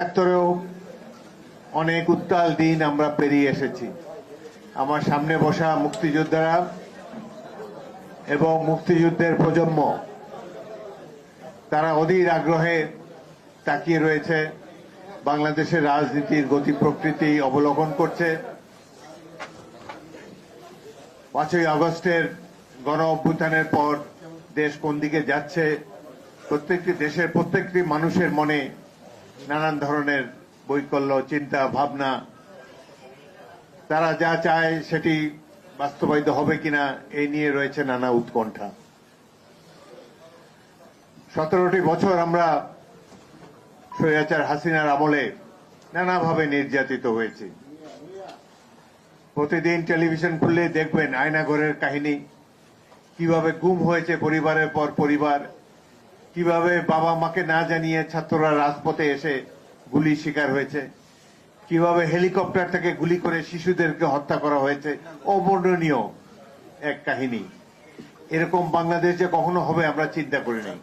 একাত্তরেও অনেক উত্তাল দিন আমরা পেরিয়ে এসেছি। আমার সামনে বসা মুক্তিযোদ্ধারা এবং মুক্তিযুদ্ধের প্রজন্ম তারা অধীর আগ্রহে তাকিয়ে রয়েছে, বাংলাদেশের রাজনীতির গতি প্রকৃতি অবলোকন করছে। 5ই আগস্টের গণ অভ্যুত্থানের পর দেশ কোন দিকে যাচ্ছে, প্রত্যেকটি দেশের প্রত্যেকটি মানুষের মনে নানান ধরনের বৈকল্য, চিন্তা ভাবনা, তারা যা চায় সেটি বাস্তবায়িত হবে কিনা এই নিয়ে রয়েছে নানা উৎকণ্ঠা। 17টি বছর আমরা স্বৈরাচার হাসিনার আমলে নানাভাবে নির্যাতিত হয়েছি। প্রতিদিন টেলিভিশন খুললে দেখবেন আয়নাঘরের কাহিনী, কিভাবে গুম হয়েছে পরিবারের পর পরিবার, কিভাবে বাবা মাকে না জানিয়ে ছাত্ররা রাজপথে এসে গুলি শিকার হয়েছে, কিভাবে হেলিকপ্টার থেকে গুলি করে শিশুদেরকে হত্যা করা হয়েছে। অবর্ণনীয় এক কাহিনী। এরকম বাংলাদেশ যে কখনো হবে আমরা চিন্তা করিনি।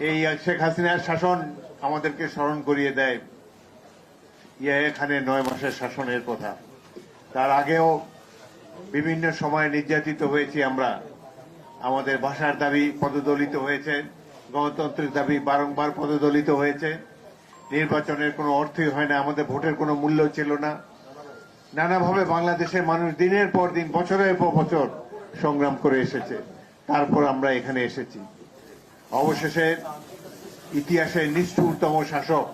এই শেখ হাসিনার শাসন আমাদেরকে স্মরণ করিয়ে দেয় এখানে 9 মাসের শাসনের কথা। তার আগেও বিভিন্ন সময় নির্যাতিত হয়েছি আমরা। আমাদের ভাষার দাবি পদদলিত হয়েছে, গণতন্ত্রের দাবি বারংবার পদদলিত হয়েছে, নির্বাচনের কোনো অর্থই হয় না, আমাদের ভোটের কোনো মূল্য ছিল না। নানাভাবে বাংলাদেশের মানুষ দিনের পর দিন, বছরের পর বছর সংগ্রাম করে এসেছে। তারপর আমরা এখানে এসেছি। অবশেষে ইতিহাসের নিষ্ঠুরতম শাসক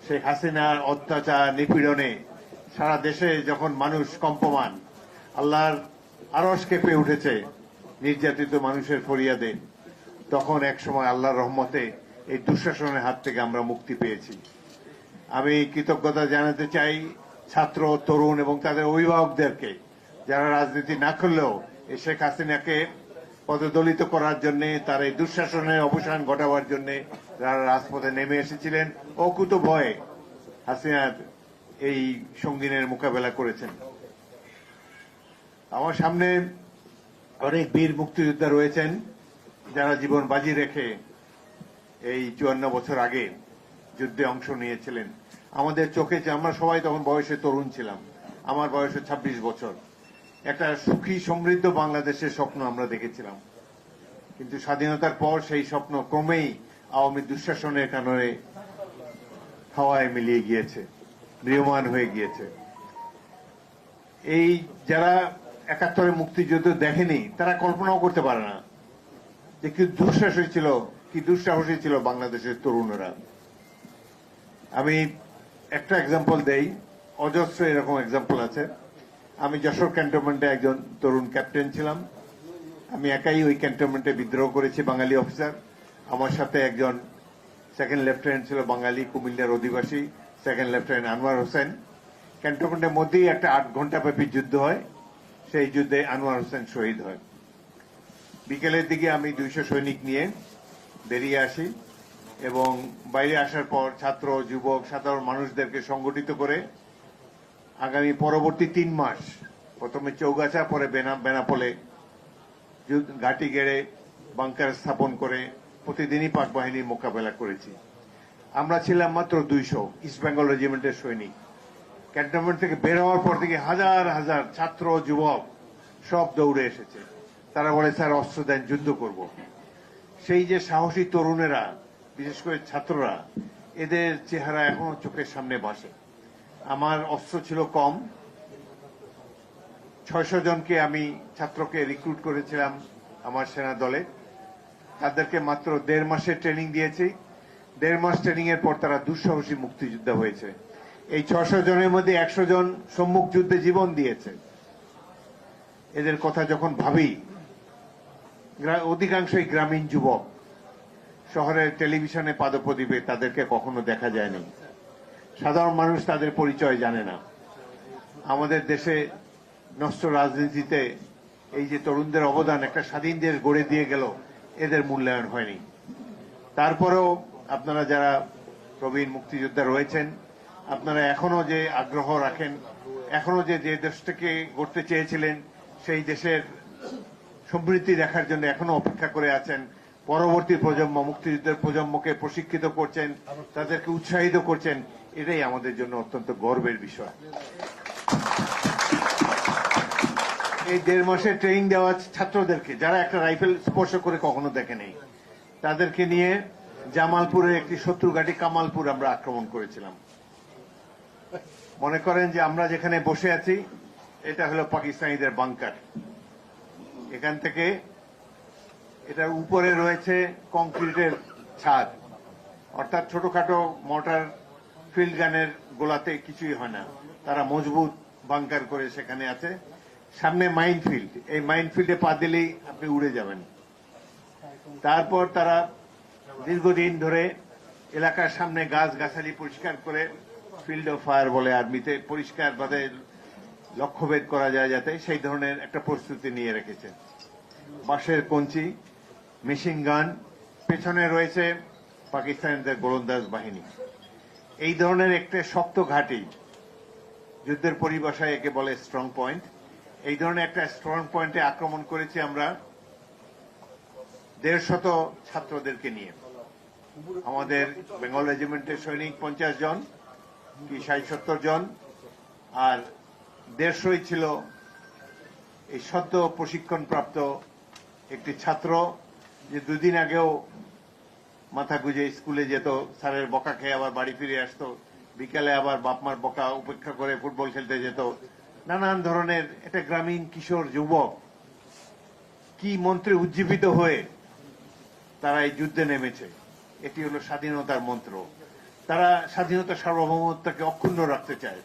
শেখ হাসিনার অত্যাচার নিপীড়নে সারা দেশে যখন মানুষ কম্পমান, আল্লাহর আরশ কেঁপে উঠেছে নির্যাতিত মানুষের ফরিয়াদে, তখন একসময় আল্লাহর রহমতে এই দুঃশাসনের হাত থেকে আমরা মুক্তি পেয়েছি। আমি কৃতজ্ঞতা জানাতে চাই ছাত্র, তরুণ এবং তাদের অভিভাবকদেরকে, যারা রাজনীতি না করলেও এই শেখ হাসিনাকে পদদলিত করার জন্য, তার এই দুঃশাসনের অবসান ঘটাবার জন্য যারা রাজপথে নেমে এসেছিলেন, অকুত ভয়ে হাসিনার এই সঙ্গিনের মোকাবেলা করেছেন। আমার সামনে অনেক বীর মুক্তিযোদ্ধা রয়েছেন যারা জীবন বাজি রেখে এই 54 বছর আগে যুদ্ধে অংশ নিয়েছিলেন। আমাদের চোখে, আমরা সবাই তখন বয়সে তরুণ ছিলাম, আমার বয়সে 26 বছর, একটা সুখী সমৃদ্ধ বাংলাদেশের স্বপ্ন আমরা দেখেছিলাম। কিন্তু স্বাধীনতার পর সেই স্বপ্ন ক্রমেই আওয়ামী দুঃশাসনের কারণে হাওয়ায় মিলিয়ে গিয়েছে, ম্রিয়মাণ হয়ে গিয়েছে। এই যারা 71 মুক্তিযুদ্ধ দেখেনি তারা কল্পনাও করতে পারে না যে কি দুঃসাহসী ছিল বাংলাদেশের তরুণরা। আমি একটা এক্সাম্পল দেই, অজস্র এরকম এক্সাম্পল আছে। আমি যশোর ক্যান্টনমেন্টে একজন তরুণ ক্যাপ্টেন ছিলাম। আমি একাই ওই ক্যান্টনমেন্টে বিদ্রোহ করেছি, বাঙালি অফিসার। আমার সাথে একজন সেকেন্ড লেফটেন্যান্ট ছিল বাঙালি, কুমিল্লার অধিবাসী, সেকেন্ড লেফটেন্যান্ট আনোয়ার হোসেন। ক্যান্টনমেন্টের মধ্যেই একটা 8 ঘন্টা ব্যাপী যুদ্ধ হয়। সেই যুদ্ধে আনোয়ার হোসেন শহীদ হয়। বিকেলের দিকে আমি 200 সৈনিক নিয়ে বেরিয়ে আসি এবং বাইরে আসার পর ছাত্র, যুবক, সাধারণ মানুষদেরকে সংগঠিত করে আগামী পরবর্তী 3 মাস প্রথমে চৌগাছা, পরে বেনাপোলে ঘাঁটি গেড়ে বাংকার স্থাপন করে প্রতিদিনই পাক বাহিনীর মোকাবেলা করেছি। আমরা ছিলাম মাত্র 200 ইস্ট বেঙ্গল রেজিমেন্টের সৈনিক। ক্যান্টনমেন্ট থেকে বের হওয়ার পর থেকে হাজার হাজার ছাত্র, যুবক সব দৌড়ে এসেছে। তারা বলে, স্যার অস্ত্র দেন, যুদ্ধ করব। সেই যে সাহসী তরুণেরা, বিশেষ করে ছাত্ররা, এদের চেহারা এখনো চোখের সামনে ভাসে। আমার অস্ত্র ছিল কম, 600 জনকে আমি ছাত্রকে রিক্রুট করেছিলাম আমার সেনা দলে। তাদেরকে মাত্র 1.5 মাসের ট্রেনিং দিয়েছি। 1.5 মাস ট্রেনিং এর পর তারা দুঃসাহসী মুক্তিযোদ্ধা হয়েছে। এই 600 জনের মধ্যে 100 জন সম্মুখ যুদ্ধে জীবন দিয়েছে। এদের কথা যখন ভাবি, অধিকাংশই গ্রামীণ যুবক, শহরের টেলিভিশনে পাদপ্রদীপে তাদেরকে কখনো দেখা যায়নি। সাধারণ মানুষ তাদের পরিচয় জানে না। আমাদের দেশে নষ্ট রাজনীতিতে এই যে তরুণদের অবদান একটা স্বাধীন দেশ গড়ে দিয়ে গেল, এদের মূল্যায়ন হয়নি। তারপরেও আপনারা যারা প্রবীণ মুক্তিযোদ্ধা রয়েছেন, আপনারা এখনো যে আগ্রহ রাখেন, এখনো যে দেশটাকে গড়তে চেয়েছিলেন সেই দেশের সমৃদ্ধি দেখার জন্য এখনো অপেক্ষা করে আছেন, পরবর্তী প্রজন্ম, মুক্তিযুদ্ধের প্রজন্মকে প্রশিক্ষিত করছেন, তাদেরকে উৎসাহিত করছেন, এটাই আমাদের জন্য অত্যন্ত গর্বের বিষয়। এই 1.5 মাসের ট্রেনিং দেওয়া ছাত্রদেরকে, যারা একটা রাইফেল স্পর্শ করে কখনো দেখেনি, তাদেরকে নিয়ে জামালপুরের একটি শত্রু ঘাঁটি কামালপুর আমরা আক্রমণ করেছিলাম। মনে করেন যে আমরা যেখানে বসে আছি এটা হলো পাকিস্তানিদের বাংকার। এখান থেকে এটার উপরে রয়েছে কংক্রিটের ছাদ, অর্থাৎ ছোটখাটো মোটর ফিল্ড গানের গোলাতে কিছুই হয় না, তারা মজবুত বাংকার করে সেখানে আছে। সামনে মাইন ফিল্ড, এই মাইন ফিল্ডে পা দিলেই আপনি উড়ে যাবেন। তারপর তারা দীর্ঘদিন ধরে এলাকার সামনে গাছ গাছালি পরিষ্কার করে, ফিল্ড অফ ফায়ার বলে আর্মিতে, পরিষ্কার ভাবে লক্ষ্যভেদ করা যায় যাতে, সেই ধরনের একটা প্রস্তুতি নিয়ে রেখেছে। বাঁশের কঞ্চি, মেশিন গান, পেছনে রয়েছে পাকিস্তানিদের গোলন্দাজ বাহিনী। এই ধরনের একটা শক্ত ঘাঁটি, যুদ্ধের পরিভাষায় একে বলে স্ট্রং পয়েন্ট। এই ধরনের একটা স্ট্রং পয়েন্টে আক্রমণ করেছি আমরা 150 ছাত্রদেরকে নিয়ে। আমাদের বেঙ্গল রেজিমেন্টের সৈনিক 50 জন কি 60-70 জন, আর 150ই ছিল এই সদ্য প্রশিক্ষণপ্রাপ্ত একটি ছাত্র, যে 2 দিন আগেও মাথা গুজে স্কুলে যেত, স্যারের বকা খেয়ে আবার বাড়ি ফিরে আসতো, বিকালে আবার বাপমার বকা উপেক্ষা করে ফুটবল খেলতে যেত। নানান ধরনের একটা গ্রামীণ কিশোর যুবক কি মন্ত্রে উজ্জীবিত হয়ে তারা এই যুদ্ধে নেমেছে। এটি হলো স্বাধীনতার মন্ত্র। তারা স্বাধীনতা সার্বভৌমত্বকে অক্ষুণ্ণ রাখতে চায়।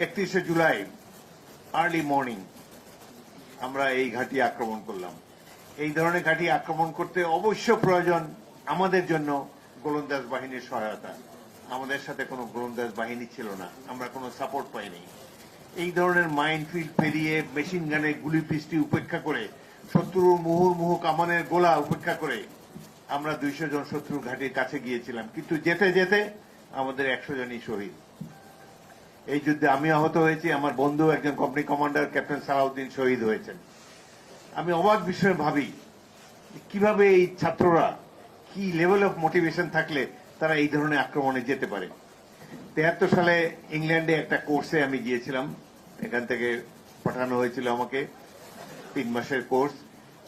31শে জুলাই আর্লি মর্নিং আমরা এই ঘাঁটি আক্রমণ করলাম। এই ধরনের ঘাঁটি আক্রমণ করতে অবশ্য প্রয়োজন আমাদের জন্য গোলন্দাজ বাহিনীর সহায়তা। আমাদের সাথে কোনো গোলন্দাজ বাহিনী ছিল না, আমরা কোনো সাপোর্ট পাইনি। এই ধরনের মাইনফিল্ড পেরিয়ে মেশিন গানের গুলি পিস্টি উপেক্ষা করে, শত্রুর মুহুর্মুহু কামানের গোলা উপেক্ষা করে আমরা 200 জন শত্রুর ঘাঁটির কাছে গিয়েছিলাম, কিন্তু যেতে যেতে আমাদের 100 জনই শহীদ। এই যুদ্ধে আমি আহত হয়েছি, আমার বন্ধু একজন কোম্পানি কমান্ডার ক্যাপ্টেন সালাউদ্দিন শহীদ হয়েছেন। আমি অবাক বিষয়ে ভাবি কিভাবে এই ছাত্ররা, কি লেভেল অফ মোটিভেশন থাকলে তারা এই ধরনের আক্রমণে যেতে পারে। 73 সালে ইংল্যান্ডে একটা কোর্সে আমি গিয়েছিলাম, এখান থেকে পাঠানো হয়েছিল আমাকে, 3 মাসের কোর্স।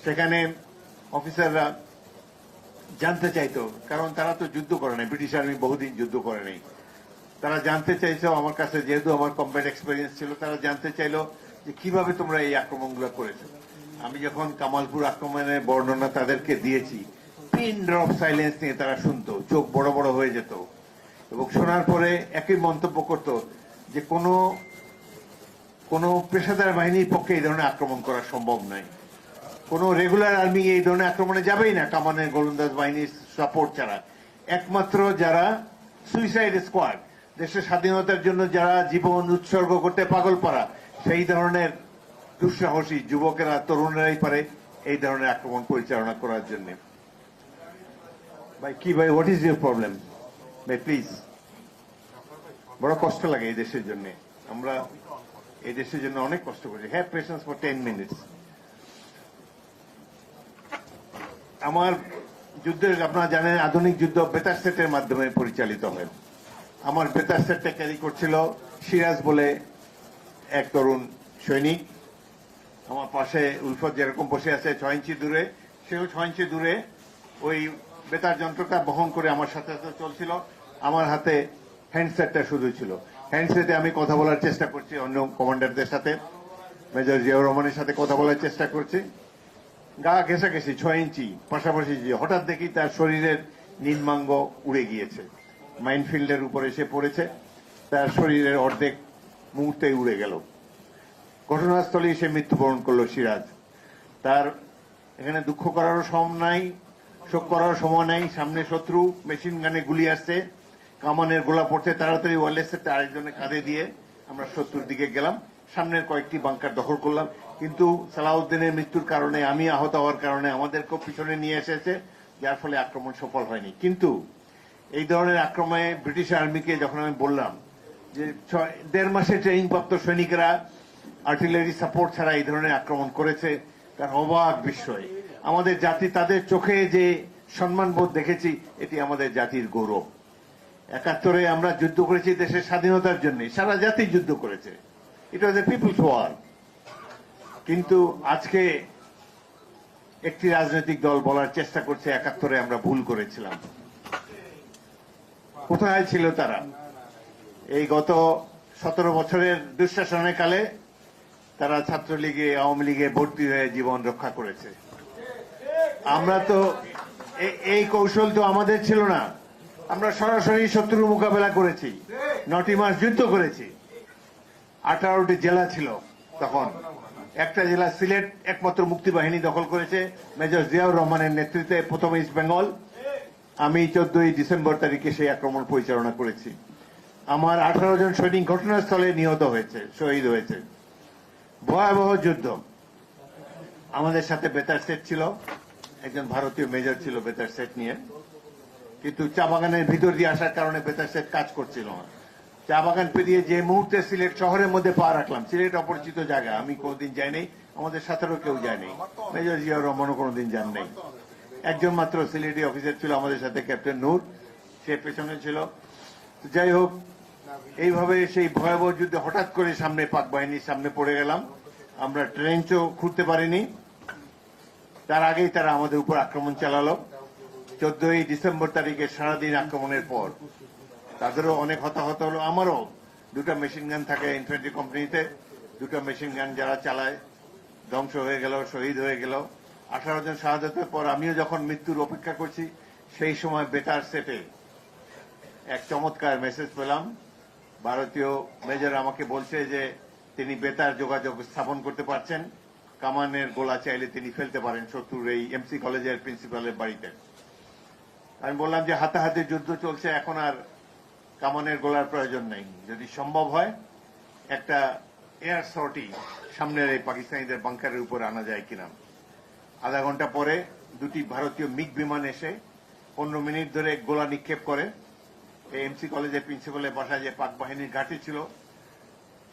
সেখানে অফিসাররা জানতে চাইতো, কারণ তারা তো যুদ্ধ করে নাই, ব্রিটিশ আর্মি বহুদিন যুদ্ধ করে নাই, তারা জানতে চাইছে আমার কাছে, যেহেতু আমার কমব্যাট এক্সপিরিয়েন্স ছিল, তারা জানতে চাইলো যে কিভাবে তোমরা এই আক্রমণগুলো করেছো। আমি যখন কামালপুর আক্রমণের বর্ণনা তাদেরকে দিয়েছি, পিন ড্রপ সাইলেন্স নিয়ে তারা শুনতো, চোখ বড় বড় হয়ে যেত, এবং শোনার পরে একই মন্তব্য করত যে কোনো পেশাদার বাহিনীর পক্ষে এই ধরনের আক্রমণ করা সম্ভব নয়। কোনো রেগুলার আর্মি এই ধরনের আক্রমণে যাবেই না কামানের গোলন্দাজ বাহিনীর সাপোর্ট ছাড়া। একমাত্র যারা সুইসাইড স্কোয়াড, দেশের স্বাধীনতার জন্য যারা জীবন উৎসর্গ করতে পাগল পারা, সেই ধরনের দুঃসাহসী যুবকেরা, তরুণেরাই পারে এই ধরনের আক্রমণ পরিচালনা করার জন্য। ভাই কি ভাই, হোয়াট ইজ ইউর প্রবলেম ভাই, প্লিজ। বড় কষ্ট লাগে এই দেশের জন্য, আমরা এই দেশের জন্য অনেক কষ্ট করছি। Have patience for 10 minutes. আমার যুদ্ধের, আপনারা জানেন, আধুনিক যুদ্ধ বেতার সেটের মাধ্যমে পরিচালিত হয়। আমার বেতার সেটটা ক্যারি করছিল সিরাজ বলে এক তরুণ সৈনিক। আমার পাশে উলফত যেরকম বসে আছে 6 ইঞ্চি দূরে, সেও 6 ইঞ্চি দূরে ওই বেতার যন্ত্রটা বহন করে আমার সাথে সাথে চলছিল। আমার হাতে হ্যান্ডসেটটা শুধু ছিল। হ্যান্ডসেটে আমি কথা বলার চেষ্টা করছি অন্য কমান্ডারদের সাথে, মেজর জিয়াউর রহমানের সাথে কথা বলার চেষ্টা করছি। গা ঘেঁষাঘেঁষি 6 ইঞ্চি পাশাপাশি, হঠাৎ দেখি তার শরীরের নিম্নাঙ্গ উড়ে গিয়েছে, মাইনফিল্ডের উপরে এসে পড়েছে, তার শরীরের অর্ধেক মুহূর্তেই উড়ে গেল। ঘটনাস্থলেই সে মৃত্যুবরণ করলো সিরাজ। তার এখানে দুঃখ করারও সময় নাই, শোক করারও সময় নাই। সামনে শত্রু, মেশিন গানে গুলি আসছে, কামানের গোলা পড়ছে, তাড়াতাড়ি ওয়ারলেস সেটটা আরেকজনের কাঁধে দিয়ে আমরা শত্রুর দিকে গেলাম। সামনের কয়েকটি বাংকার দখল করলাম, কিন্তু সালাউদ্দিনের মৃত্যুর কারণে, আমি আহত হওয়ার কারণে আমাদেরকেও পিছনে নিয়ে এসেছে, যার ফলে আক্রমণ সফল হয়নি। কিন্তু এই ধরনের আক্রমণে ব্রিটিশ আর্মিকে যখন আমি বললাম যে 1.5 মাসে ট্রেনিং প্রাপ্ত সৈনিকেরা আর্টিলারি সাপোর্ট ছাড়া এই ধরনের আক্রমণ করেছে, তার অবাক বিস্ময়। আমাদের জাতি তাদের চোখে যে সম্মানবোধ দেখেছি, এটি আমাদের জাতির গৌরব। ৭১ আমরা যুদ্ধ করেছি দেশের স্বাধীনতার জন্য, সারা জাতি যুদ্ধ করেছে, ইট ওয়াজ এ পিপলস ওয়ার। কিন্তু আজকে একটি রাজনৈতিক দল বলার চেষ্টা করছে ৭১ আমরা ভুল করেছিলাম। কোথায় ছিল তারা? এই গত ১৭ বছরের দুঃশাসনের কালে তারা ছাত্রলীগে, আওয়ামী লীগে ভর্তি হয়ে জীবন রক্ষা করেছে। আমরা তো এই কৌশল তো আমাদের ছিল না। আমরা সরাসরি শত্রুর মোকাবেলা করেছি, ৯টি মাস যুদ্ধ করেছি। ১৮টি জেলা ছিল তখন, একটা জেলা সিলেট একমাত্র মুক্তিবাহিনী দখল করেছে মেজর জিয়াউর রহমানের নেতৃত্বে, প্রথম ইস্ট বেঙ্গল। আমি 14ই ডিসেম্বর তারিখে সেই আক্রমণ পরিচালনা করেছি। আমার 18 জন সৈনিক ঘটনাস্থলে নিহত হয়েছে, শহীদ হয়েছে। ভয়াবহ যুদ্ধ। আমাদের সাথে বেতার সেট ছিল, একজন ভারতীয় মেজর ছিল বেতার সেট নিয়ে, কিন্তু চা বাগানের ভিতর দিয়ে আসার কারণে বেতার সেট কাজ করছিল না। চা বাগান পেরিয়ে যে মুহূর্তে সিলেট শহরের মধ্যে পা রাখলাম, সিলেট অপরিচিত জায়গা, আমি কোনোদিন যাইনি, আমাদের সাথেও কেউ যায়নি, মেজর জিয়াউর রহমানও কোনোদিন যান নাই। একজন মাত্র সিলেটি অফিসার ছিল আমাদের সাথে, ক্যাপ্টেন নূর, সে পেছনে ছিল। যাই হোক, এইভাবে সেই ভয়াবহ যুদ্ধে হঠাৎ করে সামনে পাক বাহিনীর সামনে পড়ে গেলাম। আমরা ট্রেঞ্চও খুঁড়তে পারিনি, তার আগেই তারা আমাদের উপর আক্রমণ চালালো। 14ই ডিসেম্বর তারিখে সারাদিন আক্রমণের পর তাদেরও অনেক হতাহত হলো, আমারও। 2টা মেশিন গান থাকে ইনফ্যান্ট্রি কোম্পানিতে, 2টা মেশিন গান যারা চালায় ধ্বংস হয়ে গেল, শহীদ হয়ে গেল। 18 জন শাহাদাতের পর আমিও যখন মৃত্যুর অপেক্ষা করছি, সেই সময় বেতার সেটে এক চমৎকার মেসেজ পেলাম। ভারতীয় মেজর আমাকে বলছে যে তিনি বেতার যোগাযোগ স্থাপন করতে পারছেন, কামানের গোলা চাইলে তিনি ফেলতে পারেন শত্রুর এই এমসি কলেজের প্রিন্সিপালের বাড়িতে। আমি বললাম যে হাতাহাতি যুদ্ধ চলছে, এখন আর কামানের গোলার প্রয়োজন নেই, যদি সম্ভব হয় একটা এয়ার সর্টি সামনের এই পাকিস্তানিদের বাংকারের উপর আনা যায় কিনা। আধা ঘন্টা পরে 2টি ভারতীয় মিগ বিমান এসে 15 মিনিট ধরে গোলা নিক্ষেপ করে এই এমসি কলেজের প্রিন্সিপালের বাসায় যে পাক বাহিনীর ঘাঁটি ছিল,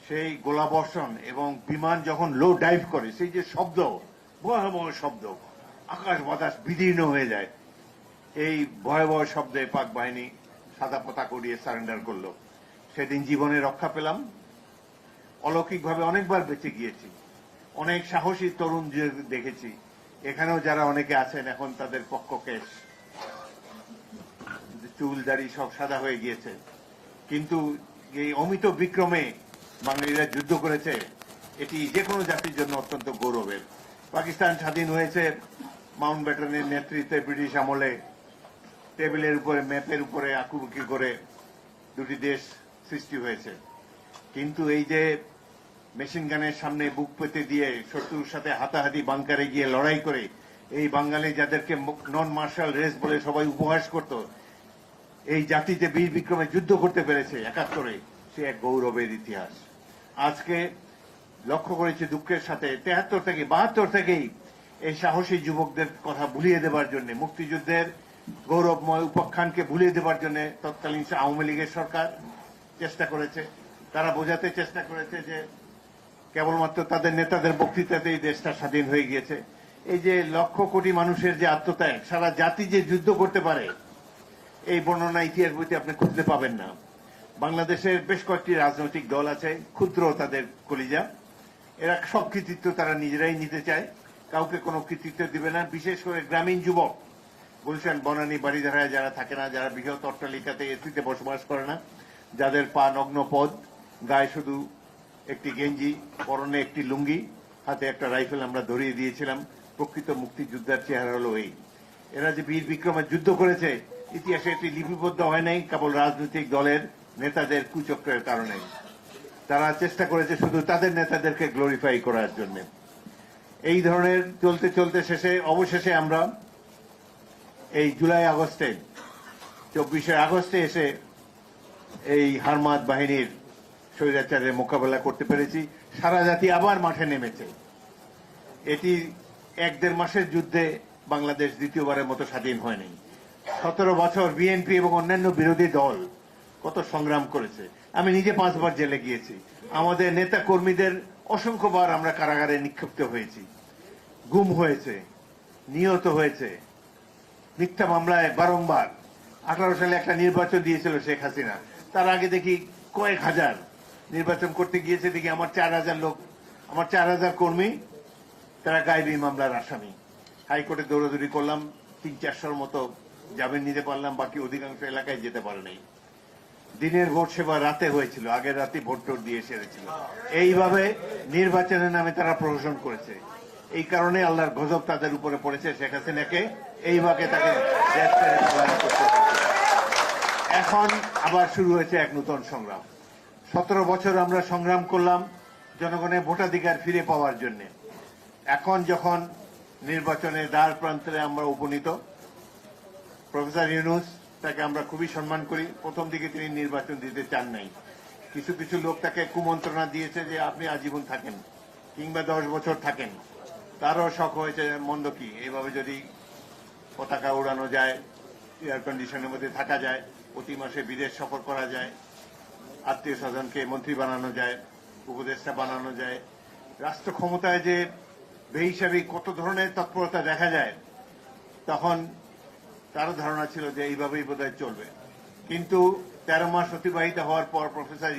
সেই গোলা বর্ষণ এবং বিমান যখন লো ডাইভ করে, সেই যে শব্দ, ভয়াবহ শব্দ, আকাশ বাতাস বিদীর্ণ হয়ে যায়। এই ভয়াবহ শব্দে পাক বাহিনী সাদা পতাকা উড়িয়ে সারেন্ডার করলো। সেদিন জীবনে রক্ষা পেলাম। অলৌকিকভাবে অনেকবার বেঁচে গিয়েছি, অনেক সাহসী তরুণ দেখেছি। এখানেও যারা অনেকে আছেন, এখন তাদের পক্ষ কেশ, চুল দাড়ি সব সাদা হয়ে গিয়েছে, কিন্তু এই অমিত বিক্রমে বাঙালিরা যুদ্ধ করেছে, এটি যে কোনো জাতির জন্য অত্যন্ত গৌরবের। পাকিস্তান স্বাধীন হয়েছে মাউন্ট ব্যাটেনের নেতৃত্বে ব্রিটিশ আমলে, টেবিলের উপরে, ম্যাপের উপরে আঁকুবুকি করে 2টি দেশ সৃষ্টি হয়েছে। কিন্তু এই যে মেশিন গানের সামনে বুক পেতে দিয়ে শত্রুর সাথে হাতাহাতি বাংকারে গিয়ে লড়াই করে এই বাঙালি যাদেরকে নন মার্শাল রেস বলে সবাই উপহাস করত, এই জাতি যে বীর বিক্রমে যুদ্ধ করতে পেরেছে ৭১, সে এক গৌরবের ইতিহাস। আজকে লক্ষ্য করেছি দুঃখের সাথে ৭৩ থেকে ৭২ থেকেই এই সাহসী যুবকদের কথা ভুলিয়ে দেবার জন্য, মুক্তিযুদ্ধের গৌরবময় উপাখ্যানকে ভুলিয়ে দেবার জন্য তৎকালীন আওয়ামী লীগের সরকার চেষ্টা করেছে। তারা বোঝাতে চেষ্টা করেছে যে কেবলমাত্র তাদের নেতাদের বক্তৃতাতেই দেশটা স্বাধীন হয়ে গিয়েছে। এই যে লক্ষ কোটি মানুষের যে আত্মত্যাগ, সারা জাতি যে যুদ্ধ করতে পারে, এই বর্ণনা ইতিহাস বইতে আপনি খুঁজতে পাবেন না। বাংলাদেশের বেশ কয়েকটি রাজনৈতিক দল আছে, ক্ষুদ্র তাদের কলিজা, এরা সব কৃতিত্ব তারা নিজেরাই নিতে চায়, কাউকে কোনো কৃতিত্ব দিবে না। বিশেষ করে গ্রামীণ যুবক, গুলশান, বনানী, বাড়িধারায় যারা থাকে না, যারা বৃহৎ অট্টালিকাতে এসিতে বসবাস করে না, যাদের পা নগ্ন পদ, গায়ে শুধু একটি গেঞ্জি, পরনে একটি লুঙ্গি, হাতে একটা রাইফেল আমরা ধরিয়ে দিয়েছিলাম। প্রকৃত মুক্তিযোদ্ধার চেহারা হলো এই। এরা যে বীর বিক্রমে যুদ্ধ করেছে, ইতিহাসে এটি লিপিবদ্ধ হয় নাই কেবল রাজনৈতিক দলের নেতাদের কুচক্রের কারণে। তারা চেষ্টা করেছে শুধু তাদের নেতাদেরকে গ্লোরিফাই করার জন্য। এই ধরনের চলতে চলতে অবশেষে আমরা এই জুলাই আগস্টে, 24শে আগস্টে এসে এই হারমাত বাহিনীর স্বৈরাচারের মোকাবেলা করতে পেরেছি। সারা জাতি আবার মাঠে নেমেছে। এটি 1-1.5 মাসের যুদ্ধে বাংলাদেশ দ্বিতীয়বারের মতো স্বাধীন হয়নি। 17 বছর বিএনপি এবং অন্যান্য বিরোধী দল কত সংগ্রাম করেছে। আমি নিজে 5 বার জেলে গিয়েছি। আমাদের নেতা কর্মীদের অসংখ্যবার আমরা কারাগারে নিক্ষিপ্ত হয়েছি, গুম হয়েছে, নিহত হয়েছে মিথ্যা মামলায় বারংবার। 18 সালে একটা নির্বাচন দিয়েছিল শেখ হাসিনা, তার আগে দেখি কয়েক হাজার নির্বাচন করতে গিয়েছে, দেখি আমার 4000 লোক, আমার 4000 কর্মী তারা গায়েবী মামলার আসামি। হাইকোর্টে দৌড়াদৌড়ি করলাম, 300-400 মতো জামিন নিতে পারলাম, বাকি অধিকাংশ এলাকায় যেতে পারে নাই। দিনের ভোট সেবা রাতে হয়েছিল, আগের রাতে ভোট টোট দিয়ে সেরেছিল। এইভাবে নির্বাচনের নামে তারা প্রহসন করেছে। এই কারণে আল্লাহর গজব তাদের উপরে পড়েছে। শেখ হাসিনাকে এইভাবে তাকে দেশ ছেড়ে পলায়ন করতে হচ্ছে। এখন আবার শুরু হয়েছে এক নতুন সংগ্রাম। 17 বছর আমরা সংগ্রাম করলাম জনগণের ভোটাধিকার ফিরে পাওয়ার জন্য। এখন যখন নির্বাচনের দ্বার প্রান্তে আমরা উপনীত, প্রফেসর ইউনূস তাকে আমরা খুবই সম্মান করি। প্রথম দিকে তিনি নির্বাচন দিতে চান নাই। কিছু কিছু লোক তাকে কুমন্ত্রণা দিয়েছে যে আপনি আজীবন থাকেন কিংবা 10 বছর থাকেন। তারও শখ হয়েছে মন্দ কি, এইভাবে যদি পতাকা উড়ানো যায়, এয়ার কন্ডিশনের মধ্যে থাকা যায়, প্রতি মাসে বিদেশ সফর করা যায়, আত্মীয় স্বজনকে মন্ত্রী বানানো যায়, উপদেষ্টা বানানো যায়, রাষ্ট্র ক্ষমতায় যে বেহিসাবি কত ধরনের তৎপরতা দেখা যায়, তখন তারও ধারণা ছিল যে এইভাবেই বোধহয় চলবে। কিন্তু 13 মাস অতিবাহিত হওয়ার পর প্রফেসর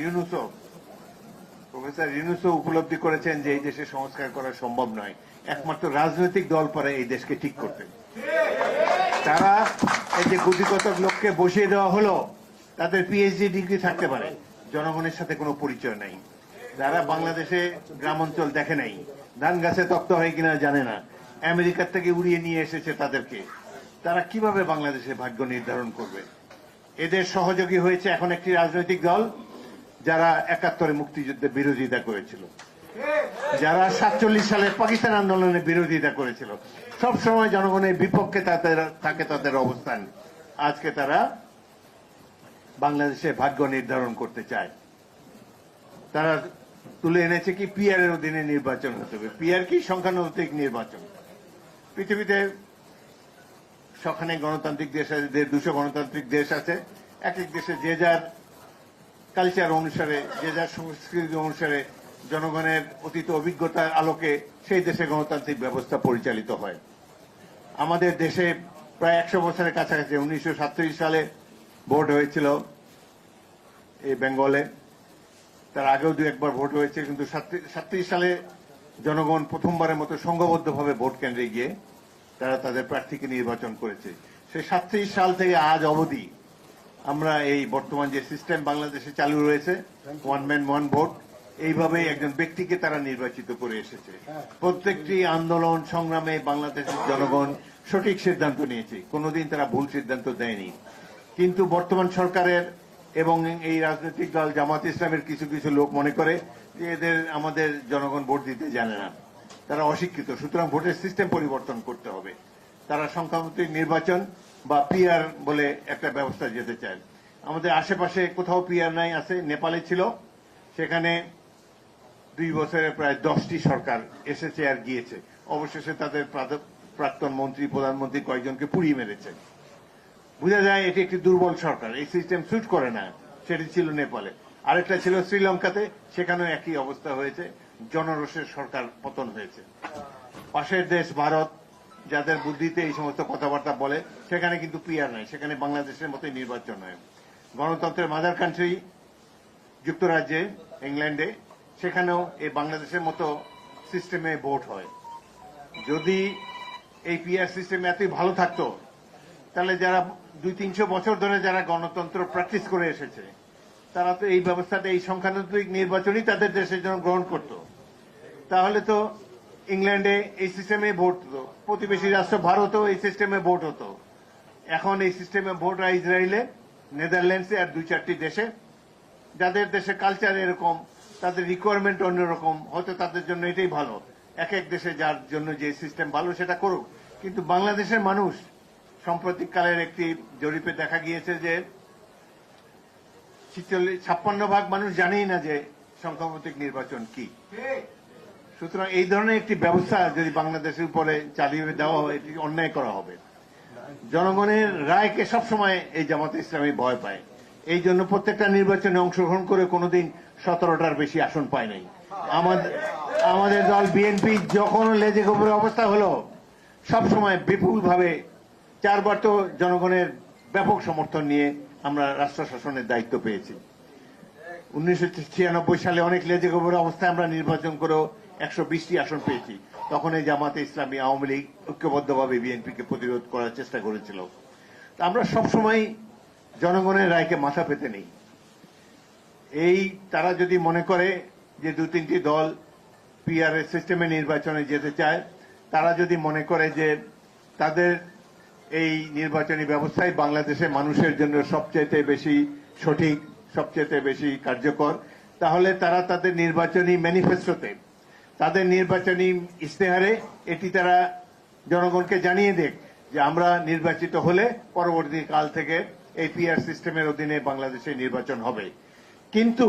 ইউনূসও উপলব্ধি করেছেন যে এই দেশে সংস্কার করা সম্ভব নয়। একমাত্র রাজনৈতিক দল পারে এই দেশকে ঠিক করতে। তারা এই যে গুটি কতক লোককে বসিয়ে দেওয়া হলো, তাদের পিএইচডি ডিগ্রি থাকতে পারে, জনগণের সাথে কোনো পরিচয় নাই। যারা বাংলাদেশে গ্রাম অঞ্চল দেখে নাই, ধান গাছে তপ্ত হয় কিনা জানে না, আমেরিকার থেকে উড়িয়ে নিয়ে এসেছে তাদেরকে, তারা কিভাবে বাংলাদেশের ভাগ্য নির্ধারণ করবে? এদের সহযোগী হয়েছে এখন একটি রাজনৈতিক দল যারা 71-এ মুক্তিযুদ্ধের বিরোধিতা করেছিল, যারা 47 সালে পাকিস্তান আন্দোলনের বিরোধিতা করেছিল। সব সময় জনগণের বিপক্ষে থাকে তাদের অবস্থান। আজকে তারা বাংলাদেশের ভাগ্য নির্ধারণ করতে চায়। তারা তুলে এনেছে কি পিআর এর অধীনে নির্বাচন হতে হবে। পিআর কি? সংখ্যানুপাতিক নির্বাচন। পৃথিবীতে সখানে গণতান্ত্রিক দেশ আছে, 200 গণতান্ত্রিক দেশ আছে। এক এক দেশে যে যার কালচার অনুসারে, যে যার সংস্কৃতি অনুসারে, জনগণের অতীত অভিজ্ঞতার আলোকে সেই দেশে গণতান্ত্রিক ব্যবস্থা পরিচালিত হয়। আমাদের দেশে প্রায় 100 বছরের কাছাকাছি 1937 সালে ভোট হয়েছিল এই বেঙ্গলে। তার আগেও 2-1 বার ভোট হয়েছে, কিন্তু 37 সালে জনগণ প্রথমবারের মতো সংঘবদ্ধভাবে ভোট কেন্দ্রে গিয়ে তারা তাদের প্রার্থীকে নির্বাচন করেছে। সেই 37 সাল থেকে আজ অবধি আমরা এই বর্তমান যে সিস্টেম বাংলাদেশে চালু রয়েছে, 1 ম্যান 1 ভোট, এইভাবেই একজন ব্যক্তিকে তারা নির্বাচিত করে এসেছে। প্রত্যেকটি আন্দোলন সংগ্রামে বাংলাদেশের জনগণ সঠিক সিদ্ধান্ত নিয়েছে, কোনোদিন তারা ভুল সিদ্ধান্ত দেয়নি। কিন্তু বর্তমান সরকারের এবং এই রাজনৈতিক দল জামাত ইসলামের কিছু কিছু লোক মনে করে যে আমাদের জনগণ ভোট দিতে জানে না, তারা অশিক্ষিত, সুতরাং ভোটের সিস্টেম পরিবর্তন করতে হবে। তারা সংখ্যানুপাতিক নির্বাচন বা পিআর বলে একটা ব্যবস্থা যেতে চায়। আমাদের আশেপাশে কোথাও পিআর নাই, আছে নেপালে ছিল, সেখানে 2 বছরে প্রায় 10টি সরকার এসেছে আর গিয়েছে। অবশেষে তাদের প্রাক্তন মন্ত্রী, প্রধানমন্ত্রী কয়েকজনকে পুড়িয়ে মেরেছে। বোঝা যায় এটি একটি দুর্বল সরকার, এই সিস্টেম সুট করে না। সেটি ছিল নেপালে। আরেকটা ছিল শ্রীলঙ্কাতে, সেখানেও একই অবস্থা হয়েছে, জনরোষের সরকার পতন হয়েছে। পাশের দেশ ভারত, যাদের বুদ্ধিতে এই সমস্ত কথাবার্তা বলে, সেখানে কিন্তু পিআর নাই, সেখানে বাংলাদেশের মতোই নির্বাচন হয়। গণতন্ত্রের মাদার কান্ট্রি যুক্তরাজ্যে, ইংল্যান্ডে, সেখানেও এই বাংলাদেশের মতো সিস্টেমে ভোট হয়। যদি এই পিআর সিস্টেম এতই ভালো থাকতো, তাহলে যারা 200-300 বছর ধরে যারা গণতন্ত্র প্র্যাকটিস করে এসেছে, তারা তো এই ব্যবস্থাটা, এই সংখ্যানুপাতিক নির্বাচনই তাদের দেশের জন্য গ্রহণ করত। তাহলে তো ইংল্যান্ডে এই সিস্টেমে ভোট হতো, প্রতিবেশী রাষ্ট্র ভারতও এই সিস্টেমে ভোট হতো। এখন এই সিস্টেমে ভোট হয় ইসরায়েলে, নেদারল্যান্ডসে আর 2-4টি দেশে, যাদের দেশে কালচার এরকম, তাদের রিকোয়ারমেন্ট অন্যরকম, হয়তো তাদের জন্য এটাই ভালো। এক এক দেশে যার জন্য যে সিস্টেম ভালো সেটা করুক। কিন্তু বাংলাদেশের মানুষ, সাম্প্রতিককালের একটি জরিপে দেখা গিয়েছে যে 56% মানুষ জানেই না যে সংখ্যানুপাতিক নির্বাচন কি। সুতরাং এই ধরনের একটি ব্যবস্থা যদি বাংলাদেশের উপরে চালিয়ে দেওয়া হয়, এটি অন্যায় করা হবে। জনগণের রায়কে সবসময় এই জামাতে ইসলামী ভয় পায়। এই জন্য প্রত্যেকটা নির্বাচনে অংশগ্রহণ করে কোনোদিন 17টার বেশি আসন পায় নাই। আমাদের দল বিএনপি যখন লেজে গোবরের অবস্থা হলো, সবসময় বিপুলভাবে 4 বার তো জনগণের ব্যাপক সমর্থন নিয়ে আমরা রাষ্ট্র শাসনের দায়িত্ব পেয়েছি। 1996 সালে অনেক লেজে গোবর অবস্থায় আমরা নির্বাচন করেও 120টি আসন পেয়েছি। তখন এই জামাতে ইসলামী আওয়ামী লীগ ঐক্যবদ্ধভাবে বিএনপিকে প্রতিরোধ করার চেষ্টা করেছিল। আমরা সবসময় জনগণের রায়কে মাথা পেতে নেই। এই তারা যদি মনে করে যে 2-3টি দল পিআরএস সিস্টেমে নির্বাচনে যেতে চায়, তারা যদি মনে করে যে তাদের এই নির্বাচনী ব্যবস্থায় বাংলাদেশের মানুষের জন্য সবচেয়ে বেশি সঠিক, সবচেয়ে বেশি কার্যকর, তাহলে তারা তাদের নির্বাচনী ম্যানিফেস্টোতে, তাদের নির্বাচনী ইশতেহারে এটি তারা জনগণকে জানিয়ে দেখ যে আমরা নির্বাচিত হলে পরবর্তী কাল থেকে এই পিআর সিস্টেমের অধীনে বাংলাদেশে নির্বাচন হবে। কিন্তু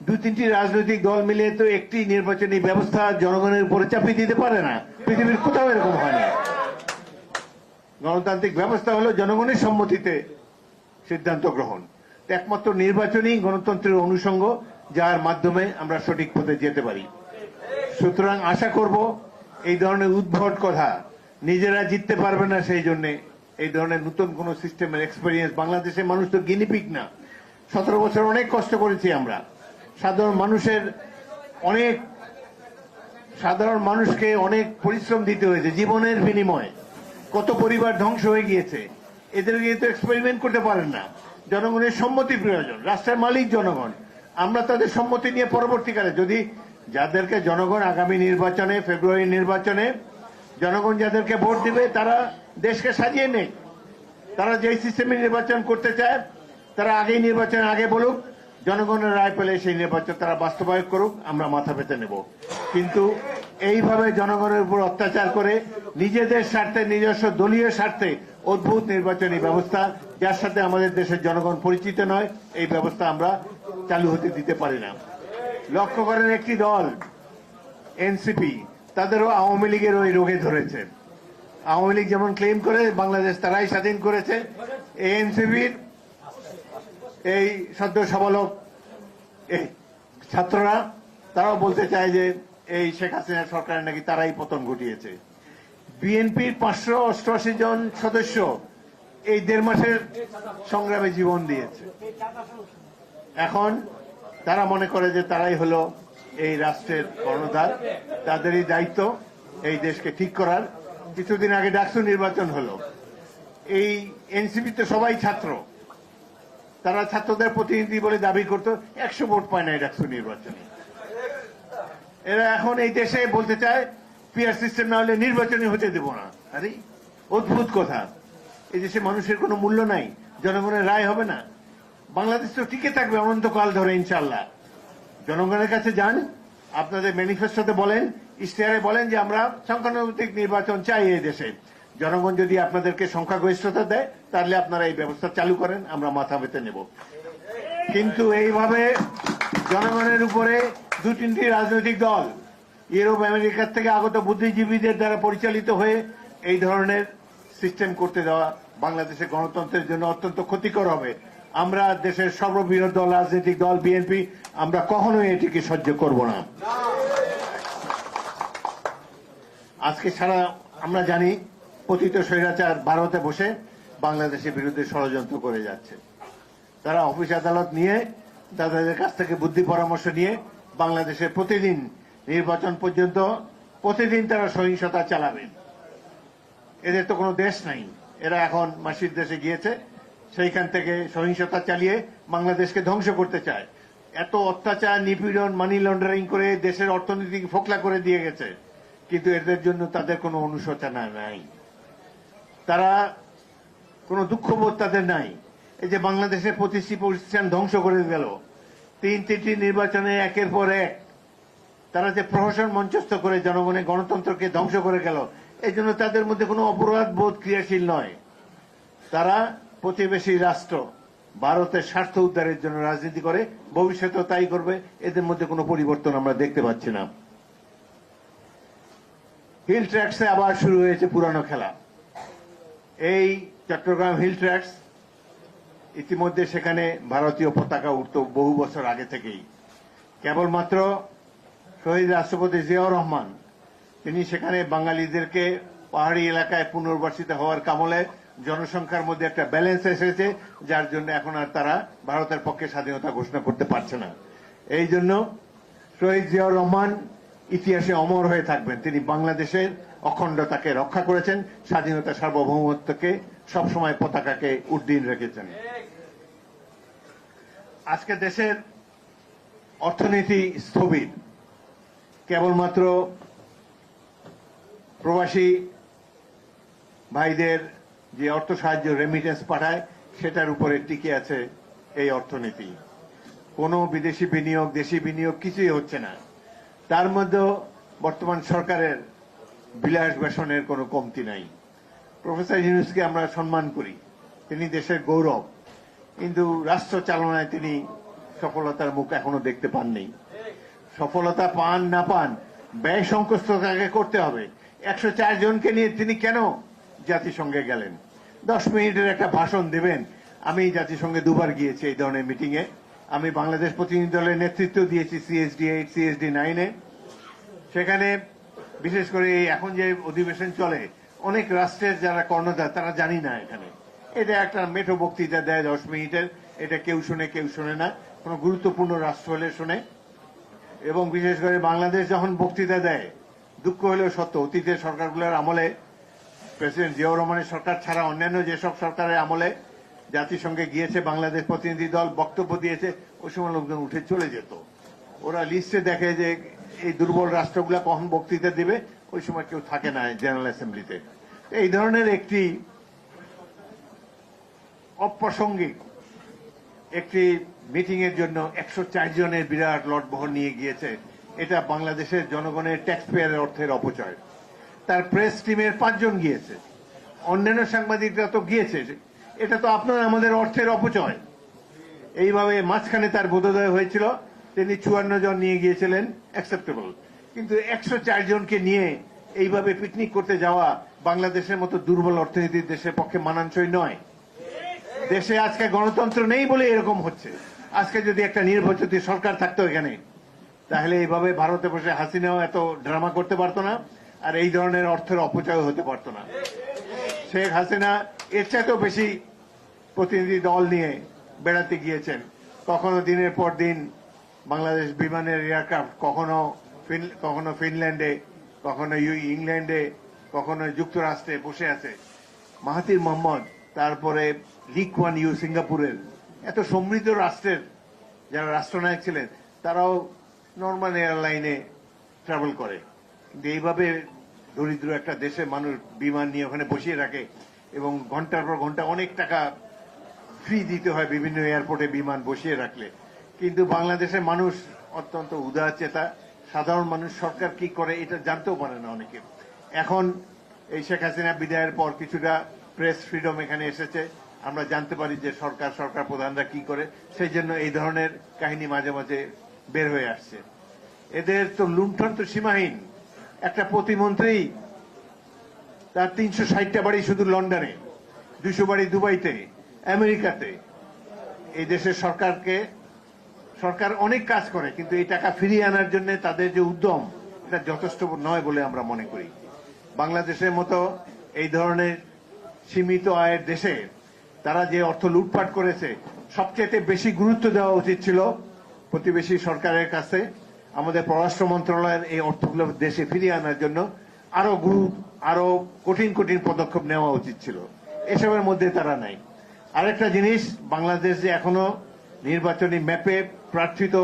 2-3টি রাজনৈতিক দল মিলে তো একটি নির্বাচনী ব্যবস্থা জনগণের উপরে চাপিয়ে দিতে পারে না। পৃথিবীর কোথাও এরকম হয়নি। গণতান্ত্রিক ব্যবস্থা হলো জনগণের সম্মতিতে সিদ্ধান্ত গ্রহণ। একমাত্র নির্বাচনই গণতন্ত্রের অনুষঙ্গ, যার মাধ্যমে আমরা সঠিক পথে যেতে পারি। সুতরাং আশা করব এই ধরনের উদ্ভট কথা, নিজেরা জিততে পারবে না সেই জন্য এই ধরনের নতুন কোন সিস্টেমের এক্সপেরিয়েন্স, বাংলাদেশের মানুষ তো গিনিপিগ না। 17 বছর অনেক কষ্ট করেছি আমরা। সাধারণ মানুষকে অনেক পরিশ্রম দিতে হয়েছে, জীবনের বিনিময়ে কত পরিবার ধ্বংস হয়ে গিয়েছে। এদেরকে তো এক্সপেরিমেন্ট করতে পারেন না। জনগণের সম্মতি প্রয়োজন, রাষ্ট্রের মালিক জনগণ। আমরা তাদের সম্মতি নিয়ে পরবর্তীকালে যদি যাদেরকে জনগণ আগামী নির্বাচনে, ফেব্রুয়ারি নির্বাচনে জনগণ যাদেরকে ভোট দিবে তারা দেশকে সাজিয়ে নেই। তারা যেই সিস্টেমে নির্বাচন করতে চায় তারা আগেই নির্বাচন আগে বলুক, জনগণের রায় পেলে সেই নির্বাচন তারা বাস্তবায়ন করুক, আমরা মাথা পেতে নেব। কিন্তু এইভাবে জনগণের উপর অত্যাচার করে নিজেদের স্বার্থে, নিজস্ব দলীয় স্বার্থে অদ্ভুত নির্বাচনী ব্যবস্থা, যার সাথে আমাদের দেশের জনগণ পরিচিত নয়, এই ব্যবস্থা আমরা চালু হতে দিতে পারি না। লক্ষ্য করেন একটি দল এনসিপি, তাদেরও আওয়ামী লীগের ওই রোগে ধরেছে। আওয়ামী লীগ যেমন ক্লেম করে বাংলাদেশ তারাই স্বাধীন করেছে, এনসিপির এই সদ্য সবালক এই ছাত্ররা তারাও বলতে চায় যে এই শেখ হাসিনা সরকারের নাকি তারাই পতন ঘটিয়েছে। বিএনপির 588 জন সদস্য এই 1.5 মাসের সংগ্রামে জীবন দিয়েছে। এখন তারা মনে করে যে তারাই হলো এই রাষ্ট্রের কর্ণধার, তাদেরই দায়িত্ব এই দেশকে ঠিক করার। কিছুদিন আগে ডাকসু নির্বাচন হলো, এই এনসিপি তো সবাই ছাত্র, তারা ছাত্রদের প্রতিনিধি বলে দাবি করতো, 100 ভোট পায় না ডাকসু নির্বাচনে। এরা এখন এই দেশে বলতে চায় পিআর সিস্টেম না হলে নির্বাচনী হতে দেব না। আরে অদ্ভুত কথা। এই দেশে মানুষের কোনো মূল্য নাই, জনগণের রায় হবে না। বাংলাদেশ তো টিকে থাকবে অনন্তকাল ধরে ইনশাল্লাহ। জনগণের কাছে যান, আপনাদের ম্যানিফেস্টোতে বলেন, ইশতেহারে বলেন যে আমরা সংখ্যানুপাতিক নির্বাচন চাই এই দেশে। জনগণ যদি আপনাদেরকে সংখ্যাগরিষ্ঠতা দেয় তাহলে আপনারা এই ব্যবস্থা চালু করেন, আমরা মাথা পেতে নেব। কিন্তু এইভাবে জনগণের উপরে 2-3টি রাজনৈতিক দল ইউরোপ আমেরিকার থেকে আগত বুদ্ধিজীবীদের দ্বারা পরিচালিত হয়ে এই ধরনের সিস্টেম করতে দেওয়া বাংলাদেশের গণতন্ত্রের জন্য অত্যন্ত ক্ষতিকর হবে। আমরা দেশের সর্ববৃহৎ দল, রাজনৈতিক দল বিএনপি, আমরা কখনোই এটিকে সহ্য করব না। আজকে সারা আমরা জানি পতিত স্বৈরাচার ভারতে বসে বাংলাদেশের বিরুদ্ধে ষড়যন্ত্র করে যাচ্ছে। তারা অফিস আদালত নিয়ে, তাদের কাছ থেকে বুদ্ধি পরামর্শ নিয়ে বাংলাদেশে প্রতিদিন নির্বাচন পর্যন্ত প্রতিদিন তারা সহিংসতা চালাবে। এদের তো কোনো দেশ নাই, এরা এখন মাসির দেশে গিয়েছে, সেইখান থেকে সহিংসতা চালিয়ে বাংলাদেশকে ধ্বংস করতে চায়। এত অত্যাচার, নিপীড়ন, মানি লন্ডারিং করে দেশের অর্থনীতি ফোকলা করে দিয়ে গেছে, কিন্তু এদের জন্য তাদের কোনো অনুশোচনা নাই, তারা কোনো দুঃখবোধ তাদের নাই। এই যে বাংলাদেশের প্রতিষ্ঠান ধ্বংস করে গেল, 3টি নির্বাচনে একের পর এক তারা যে প্রহসন মঞ্চস্থ করে জনগণের গণতন্ত্রকে ধ্বংস করে গেল, এই জন্য তাদের মধ্যে কোনো অপরাধ বোধ ক্রিয়াশীল নয়। তারা প্রতিবেশী রাষ্ট্র ভারতের স্বার্থ উদ্ধারের জন্য রাজনীতি করে, ভবিষ্যতেও তাই করবে। এদের মধ্যে কোনো পরিবর্তন আমরা দেখতে পাচ্ছি না। হিল ট্র্যাক্সে আবার শুরু হয়েছে পুরানো খেলা। এই চট্টগ্রাম হিল ট্র্যাক্স, ইতিমধ্যে সেখানে ভারতীয় পতাকা উঠত বহু বছর আগে থেকেই। কেবলমাত্র শহীদ রাষ্ট্রপতি জিয়াউর রহমান তিনি সেখানে বাঙালিদেরকে পাহাড়ি এলাকায় পুনর্বাসিত হওয়ার কামলে জনসংখ্যার মধ্যে একটা ব্যালেন্স এসেছে, যার জন্য এখন আর তারা ভারতের পক্ষে স্বাধীনতা ঘোষণা করতে পারছে না। এই জন্য শহীদ জিয়াউর রহমান ইতিহাসে অমর হয়ে থাকবেন। তিনি বাংলাদেশের অখণ্ডতাকে রক্ষা করেছেন, স্বাধীনতা সার্বভৌমত্বকে সবসময় পতাকাকে উড্ডীন রেখেছেন। আজকে দেশের অর্থনীতি স্থবির, কেবলমাত্র প্রবাসী ভাইদের যে অর্থ সাহায্য রেমিটেন্স পাঠায় সেটার উপরে টিকে আছে এই অর্থনীতি। কোনো বিদেশি বিনিয়োগ, দেশি বিনিয়োগ কিছুই হচ্ছে না। তার মধ্যেও বর্তমান সরকারের বিলাস বেসনের কোনো কমতি নাই। প্রফেসর ইউনূসকে আমরা সম্মান করি, তিনি দেশের গৌরব, কিন্তু রাষ্ট্র চালনায় তিনি সফলতার মুখ এখনো দেখতে পাননি। সফলতা পান না পান, ব্যয় সংকোচতাকে করতে হবে। 104 জনকে নিয়ে তিনি কেন জাতিসংঘে গেলেন? 10 মিনিটের একটা ভাষণ দেবেন। আমি জাতিসংঘে 2বার গিয়েছি এই ধরনের মিটিংয়ে। আমি বাংলাদেশ প্রতিনিধি দলের নেতৃত্ব দিয়েছি CSD 8, CSD 9-এ। সেখানে বিশেষ করে এখন যে অধিবেশন চলে, অনেক রাষ্ট্রের যারা কর্ণধার তারা জানি না এখানে। এটা একটা মেঠো বক্তৃতা দেয় 10 মিনিটের, এটা কেউ শুনে কেউ শোনে না। কোনো গুরুত্বপূর্ণ রাষ্ট্র হলে শোনে। এবং বিশেষ করে বাংলাদেশ যখন বক্তৃতা দেয়, দুঃখ হলেও সত্য, অতীতের সরকারগুলোর আমলে, প্রেসিডেন্ট জিয়াউর রহমানের সরকার ছাড়া অন্যান্য যেসব সরকারের আমলে জাতিসংঘে গিয়েছে বাংলাদেশ প্রতিনিধি দল, বক্তব্য দিয়েছে, ওই সময় লোকজন উঠে চলে যেত। ওরা লিস্টে দেখে যে এই দুর্বল রাষ্ট্রগুলা কখন বক্তৃতা দিবে, ওই সময় কেউ থাকে না জেনারেল অ্যাসেম্বলিতে। এই ধরনের একটি অপ্রাসঙ্গিক একটি মিটিং এর জন্য 104 জনের বিরাট লটবহর নিয়ে গিয়েছে। এটা বাংলাদেশের জনগণের ট্যাক্স পেয়ারের অর্থের অপচয়। তার প্রেস টিমের 5 জন গিয়েছে, অন্যান্য সাংবাদিকরা তো গিয়েছে। এটা তো আপনার আমাদের অর্থের অপচয়। এইভাবে মাঝখানে তার বোধোদয় হয়েছিল, তিনি 54 জন নিয়ে গিয়েছিলেন, অ্যাকসেপ্টেবল। কিন্তু 104 জনকে নিয়ে এইভাবে পিকনিক করতে যাওয়া বাংলাদেশের মতো দুর্বল অর্থনীতির দেশের পক্ষে মানানসই নয়। দেশে আজকে গণতন্ত্র নেই বলে এরকম হচ্ছে। আজকে যদি একটা নির্বাচিত সরকার থাকতো এখানে, তাহলে এইভাবে ভারতে বসে হাসিনাও এত ড্রামা করতে পারতো না, আর এই ধরনের অর্থের অপচয় হতে পারতো না। শেখ হাসিনা এর চাইতেও বেশি প্রতিনিধি দল নিয়ে বেড়াতে গিয়েছেন। কখনো দিনের পর দিন বাংলাদেশ বিমানের এয়ারক্রাফট, কখনো ফিনল্যান্ডে, কখনো ইংল্যান্ডে, কখনো যুক্তরাষ্ট্রে বসে আছে। মাহাথির মোহাম্মদ, তারপরে লি কুয়ান ইউ সিঙ্গাপুরের, এত সমৃদ্ধ রাষ্ট্রের যারা রাষ্ট্রনায়ক ছিলেন, তারাও নর্মাল এয়ারলাইনে ট্রাভেল করে। কিন্তু এইভাবে দরিদ্র একটা দেশে মানুষ বিমান নিয়ে ওখানে বসিয়ে রাখে এবং ঘন্টার পর ঘন্টা অনেক টাকা ফ্রি দিতে হয় বিভিন্ন এয়ারপোর্টে বিমান বসিয়ে রাখলে। কিন্তু বাংলাদেশের মানুষ অত্যন্ত উদারচেতা, সাধারণ মানুষ সরকার কি করে এটা জানতেও পারে না অনেকে। এখন এই শেখ হাসিনা বিদায়ের পর কিছুটা প্রেস ফ্রিডম এখানে এসেছে, আমরা জানতে পারি যে সরকার প্রধানরা কি করে। সেই জন্য এই ধরনের কাহিনী মাঝে মাঝে বের হয়ে আসছে। এদের তো লুণ্ঠন তো সীমাহীন। একটা প্রতিমন্ত্রী, তার 360টা বাড়ি শুধু লন্ডনে, 200 বাড়ি দুবাইতে, আমেরিকাতে। এই দেশের সরকার অনেক কাজ করে, কিন্তু এই টাকা ফিরিয়ে আনার জন্য তাদের যে উদ্যম, এটা যথেষ্ট নয় বলে আমরা মনে করি। বাংলাদেশের মতো এই ধরনের সীমিত আয়ের দেশে তারা যে অর্থ লুটপাট করেছে, সবচেয়ে বেশি গুরুত্ব দেওয়া উচিত ছিল প্রতিবেশী সরকারের কাছে। আমাদের পররাষ্ট্র মন্ত্রণালয়ের এই অর্থগুলো দেশে ফিরিয়ে আনার জন্য আরো কঠিন পদক্ষেপ নেওয়া উচিত ছিল। এসবের মধ্যে তারা নাই। আরেকটা জিনিস, বাংলাদেশ যে এখনো নির্বাচনী ম্যাপে প্রার্থিত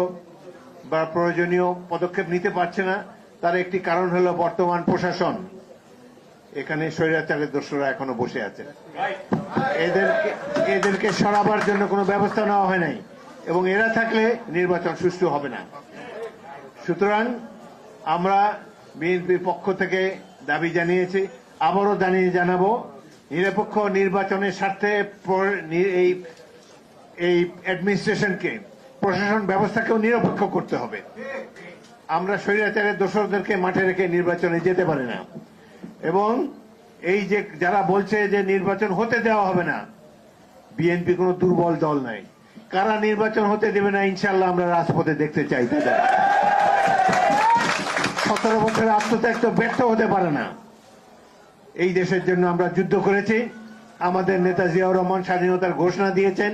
বা প্রয়োজনীয় পদক্ষেপ নিতে পারছে না, তার একটি কারণ হলো বর্তমান প্রশাসন। এখানে স্বৈরাচারের দোসররা এখনো বসে আছে। এদেরকে সরাবার জন্য কোনো ব্যবস্থা নেওয়া হয় নাই, এবং এরা থাকলে নির্বাচন সুষ্ঠু হবে না। সুতরাং আমরা বিএনপির পক্ষ থেকে দাবি জানিয়েছি, আবারও জানাবো, নিরপেক্ষ নির্বাচনের স্বার্থে এই অ্যাডমিনিস্ট্রেশনকে, প্রশাসন ব্যবস্থাকেও নিরপেক্ষ করতে হবে। আমরা স্বৈরাচারের দোসরদেরকে মাঠে রেখে নির্বাচনে যেতে পারি না। এবং এই যে যারা বলছে যে নির্বাচন হতে দেওয়া হবে না, বিএনপি কোনো দুর্বল দল নাই। কারা নির্বাচন হতে দেবে না ইনশাল্লাহ আমরা রাজপথে দেখতে চাই। 17 বছরের আত্মত্যাগ তো ব্যর্থ হতে পারে না। এই দেশের জন্য আমরা যুদ্ধ করেছি। আমাদের নেতা জিয়াউর রহমান স্বাধীনতার ঘোষণা দিয়েছেন।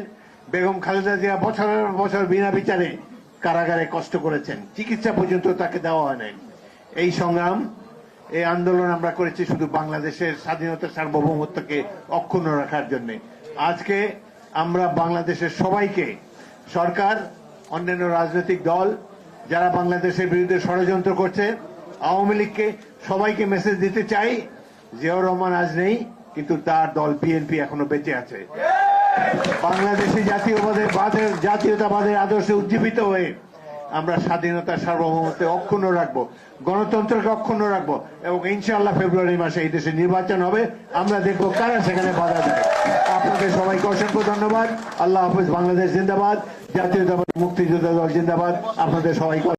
বেগম খালেদা জিয়া বছরের বছর বিনা বিচারে কারাগারে কষ্ট করেছেন, চিকিৎসা পর্যন্ত তাকে দেওয়া হয় নাই। এই সংগ্রাম, এই আন্দোলন আমরা করেছি শুধু বাংলাদেশের স্বাধীনতা সার্বভৌমত্বকে অক্ষুণ্ণ রাখার জন্য। আজকে আমরা বাংলাদেশের সবাইকে, সরকার, অন্যান্য রাজনৈতিক দল যারা বাংলাদেশের বিরুদ্ধে ষড়যন্ত্র করছে, আওয়ামী লীগকে, সবাইকে মেসেজ দিতে চাই, জিয়াউর রহমান আজ নেই, কিন্তু তার দল বিএনপি এখনো বেঁচে আছে। বাংলাদেশি জাতীয়তাবাদের আদর্শে উজ্জীবিত হয়ে আমরা স্বাধীনতার সার্বভৌমত্ব অক্ষুণ্ণ রাখবো, গণতন্ত্রকে অক্ষুণ্ণ রাখবো, এবং ইনশাআল্লাহ ফেব্রুয়ারি মাসে এই দেশে নির্বাচন হবে। আমরা দেখবো কারা সেখানে বাধা দেয়। আপনাদের সবাইকে অসংখ্য ধন্যবাদ। আল্লাহ হাফেজ। বাংলাদেশ জিন্দাবাদ। জাতীয়তাবাদী মুক্তিযোদ্ধা দল জিন্দাবাদ। আপনাদের সবাইকে